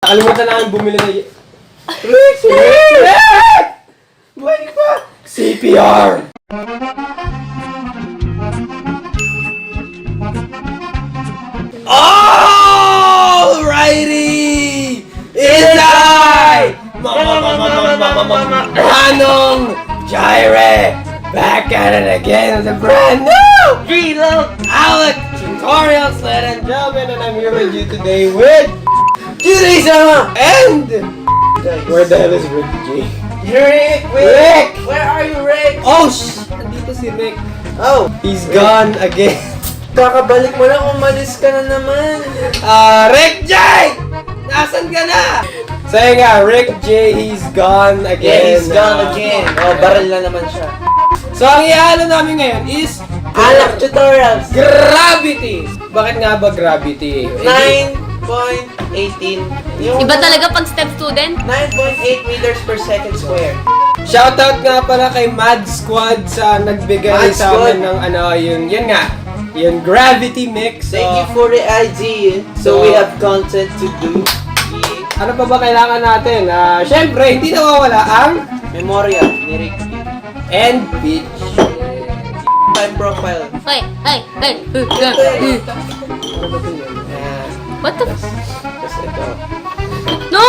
Nakalimutan namin bumili na Rick! Rick! Buhay ka pa! CPR! Alrighty! It's I! Ranong Jaire! Back at it again with a brand new Reload Alec Tutorials, ladies and gentlemen, and I'm here with you today with Judy-sama and where the hell is Rick G? Rick! Rick! Where are you, Rick? Oh nandito si Rick. Oh! He's gone again. Kakabalik mo lang, umalis ka na naman. Rick J! Nasaan ka na? So yun nga, Rick J, he's gone again. Yeah, he's gone again. Oh, baril na naman siya. So ang ihalo namin ngayon is Alak Tutorials! Gravity! Bakit nga ba gravity? 9.18. Yung Iba talaga pag step student? 9.8 meters per second square. Shoutout nga pala kay Mad Squad sa nagbigay Mad sa amin Squad. ng yun nga, yung gravity mix. Thank you for the IG. So we have content to do. Ano pa ba kailangan natin? Syempre, hindi nawawala ang Memoria ni Rick. and pitch. Time profile. Hey, hey, hey. Ano ba ito yun? What the f- Tapos ito. No!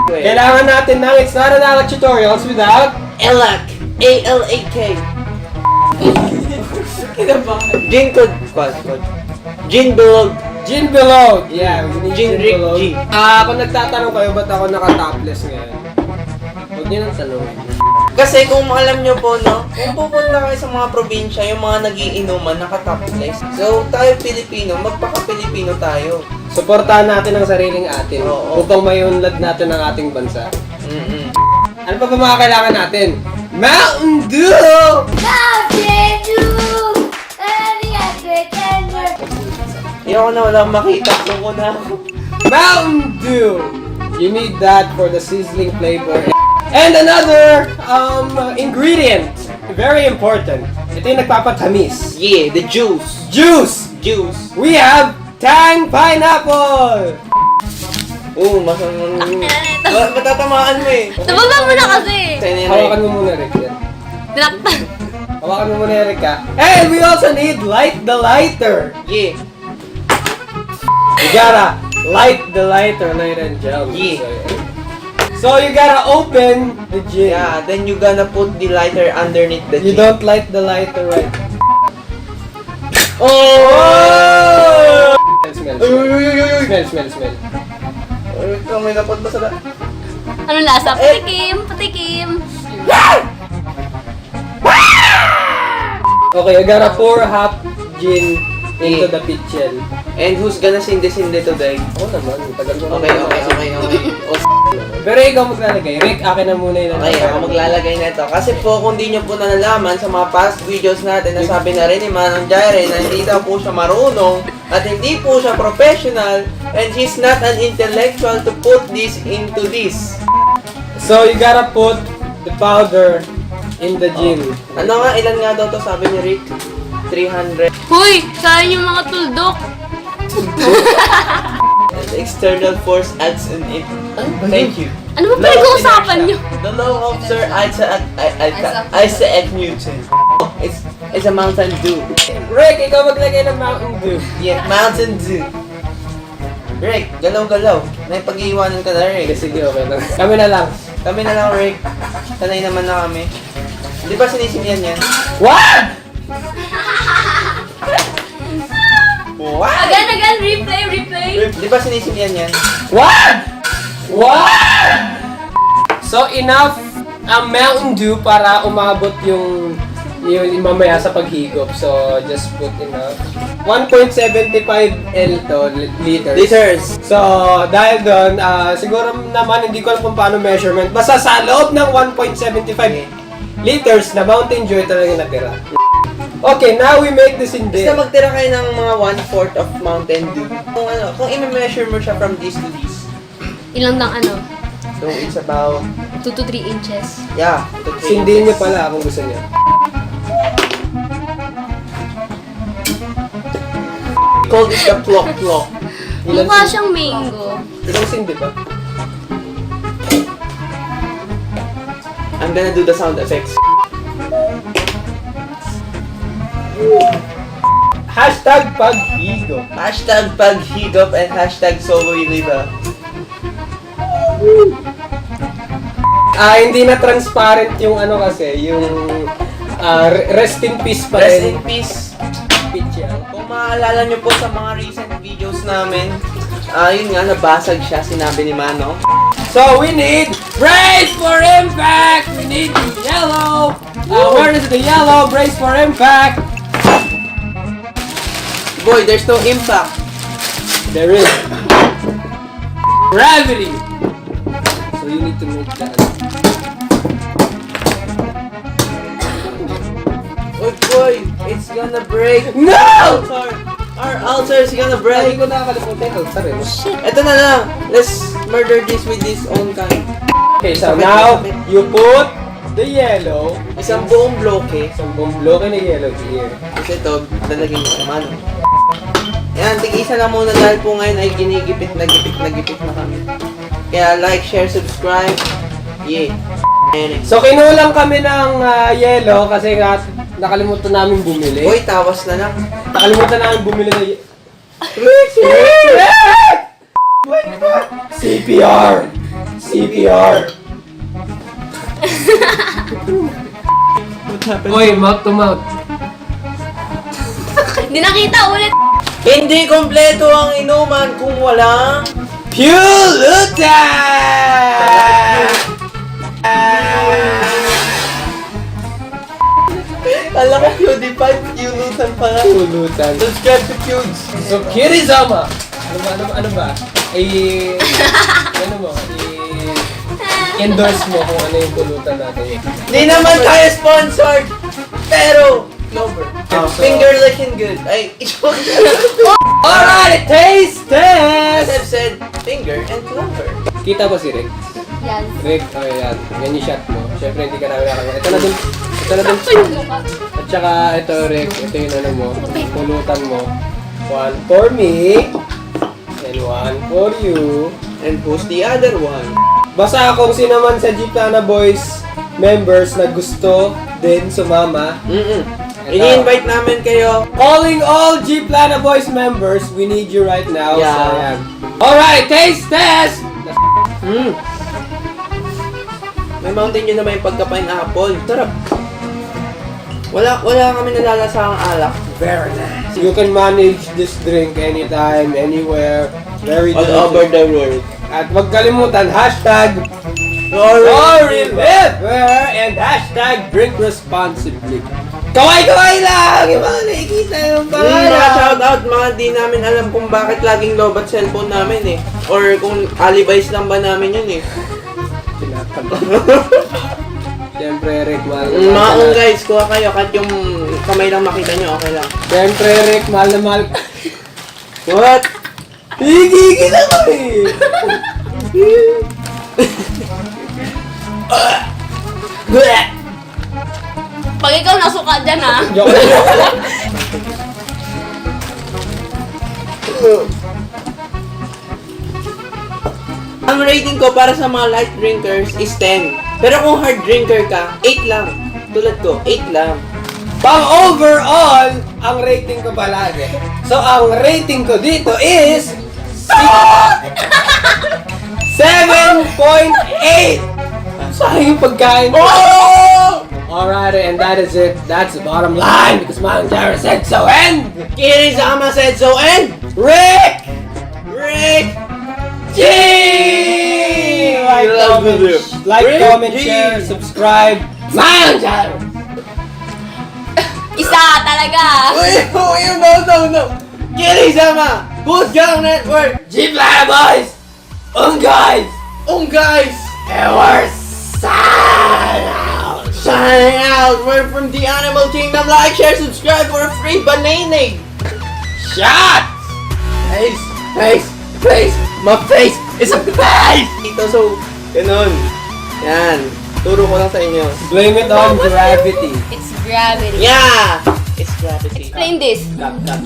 Kailangan natin ng It's Not an Alec Tutorials without Alak. A-L-A-K. Gin code. Gin Bilog. Gin Bilog. Yeah, we need Gin Gin Rick Bilog. G. Kung nagtatanong kayo, ba't ako naka-topless ngayon? Huwag niyo nang tanongin. Kasi kung alam nyo po, no, kung pupunta kayo sa mga probinsya, yung mga nagiinuman, naka-topless. So, tayo Pilipino, magpaka-Pilipino tayo. Suportahan natin ang sariling atin Oo. upang mayunlad natin ang ating bansa. Mm-mm. Ano pa ba mga kailangan natin? Mountain Dew! Ayoko na wala makita. Tungo na ako. Mountain Dew! You need that for the sizzling flavor. And another ingredient, very important. Ito yung nagpapatamis. Yeah, the juice. Juice! Juice. We have Tang Pineapple! Matatamaan mo eh. Nababa mo na kasi. Hawakan mo muna, Rick. Yan. Dinaktan. Hawakan mo muna, Rick, ha? And we also need Light the Lighter. Yeah. You gotta light the lighter, ladies and gentlemen. Yeah. So you gotta open the gin. Yeah, then you gonna put the lighter underneath the You gin. don't light the lighter right. Oh! Smell. Uy! Smell. Ikaw may napot ba sa Anong lasa? Patikim, patikim. Okay, I gotta pour half gin into the pitchel. And who's gonna sindi today? Oo naman, tagal mo. Okay. Oh, Pero ikaw maglalagay. Rick, akin na muna yun. Okay, ako maglalagay na ito. Kasi po, kung di nyo po nalalaman sa mga past videos natin, nasabi na rin ni Manong Jaire na hindi daw po siya marunong at hindi po siya professional and he's not an intellectual to put this into this. So you gotta put the powder in the gin. Ano nga, ilan nga daw to sabi ni Rick? 300. Huy, sayang yung mga tuldok. And the external force acts on it. Thank you. Ano ba pinag-uusapan nyo? The law of Sir Isaac Newton. It's a Mountain Dew. Rick, ikaw maglagay ng Mountain Dew. Yeah, Mountain Dew. Rick, galaw-galaw. May pag-iiwanan ka na, Rick. Sige, okay lang. Kami na lang. Kami na lang, Rick. Sanay naman na kami. Di ba sinisimyan yan? What? What? Again, replay. Di ba sinisimyan yan? What? So enough ang Mountain Dew para umabot yung mamaya sa paghigop. So just put enough. 1.75 L to liters. Liters. So dahil doon, siguro naman hindi ko alam kung paano measurement. Basta sa loob ng 1.75 liters na Mountain Dew ito lang yung natira. Okay, now we make this in Basta there. magtira kayo ng mga 1/4 of Mountain Dew. Kung i-measure mo siya from this to this. Ilang ng ano? So it's about, 2 to 3 inches. yeah, Sindihin niyo pala kung gusto niyo. call this the plok. Mukha siyang mango. Ilang sindi ba? I'm gonna do the sound effects. Hashtag paghigop. Hashtag paghigop and hashtag soloy liba. Hindi na transparent yung ano kasi, yung rest in peace pa Rest rin. in peace. Peach yan. Kung maaalala nyo po sa mga recent videos namin, yun nga, nabasag siya, sinabi ni Mano. So we need brace for impact. We need the yellow. Where is the yellow? Brace for impact. Boy, there's no impact. There is gravity. So you need to make that. Oh boy, it's gonna break. No! Our altar is gonna Hindi break. ko nakakalimutan yung altar eh. Ito na lang. Let's murder this with this own kind. Okay, so now you put the yellow. Isang buong bloke. Isang buong bloke na yellow here. Kasi ito, lalagyan mo sa Mano. Yan, tig-isa lang muna dahil po ngayon ay ginigipit na kami. Kaya like, share, subscribe. Yeah. So kinulang kami ng yellow kasi nga nakalimutan namin bumili. Boy, tawas na lang. Nakalimutan namin bumili ng CPR! CPR! What happened? Oy, mouth to mouth. Hindi nakita ulit. Hindi kompleto ang inuman kung walang Pulutan! Alam ko PewDiePie, Pulutan pa nga. Pulutan. Subscribe to Pewds. So, Kirizama! Ano ba? Endorse mo kung ano yung pulutan natin. Di naman tayo sponsored, pero Clover. Finger licking good. Ay, Alright, taste as test! I've said, finger and Clover. Kita ba si Rick? Yan. Rick, oh yan. Yan yung shot mo. Siyempre hindi ka namin nakagawa. Ito na dun. Ito na dun. Sakto yung mukha. At saka ito Rick, ito yung ano mo. Pulutan mo. One for me. And one for you. And who's the other one? Basta kung sino man sa Jeeplana Boys members na gusto din sumama. Ini-invite namin kayo. Calling all Jeeplana Boys members, we need you right now. Yeah. So, ayan. Alright, taste test! May Mountain Dew na may pagka-pineapple. Sarap. Wala kami nalalasang alak. Very nice. You can manage this drink anytime, anywhere. Very All over delicious. the world. At wag kalimutan, hashtag Sorry. Liver and hashtag drink responsibly. Kaway-kaway lang! Yung mga nakikita yung Mga pangalan. shoutout, mga di namin alam kung bakit laging lobat cellphone namin eh. Or kung alibis lang ba namin yun eh. Siyempre, Rick, mahal na Mga mahal ka na. guys, kuha kayo kahit yung kamay lang makita nyo, okay lang. Siyempre, Rick, mahal na mahal ka. What? Higigil ako eh! Pag ikaw nasuka dyan ha. Joke lang. Ang rating ko para sa mga light drinkers is 10. Pero kung hard drinker ka, 8 lang. Tulad ko, 8 lang. Pang overall, ang rating ko palagi. So, ang rating ko dito is 7.8! Sayang yung pagkain ko. Alright, and that is it. That's the bottom line because Manong Jara said so. And Kirizama said so, and Rick Rick G! Like, Rick comment, G. share, subscribe. Manong Jara! Isa talaga. no. Kirizama, Who's Gang Network, Jeeplana Boys! Guys! guys, And we're signing out! signing out. We're from the Animal Kingdom. Like, share, subscribe for a free banana. Shot! Face. My face is a face. Ito, so, ganun. Yan. Turo ko lang sa inyo. Blame it on gravity. It's gravity. Yeah! It's gravity. Explain this. Cut.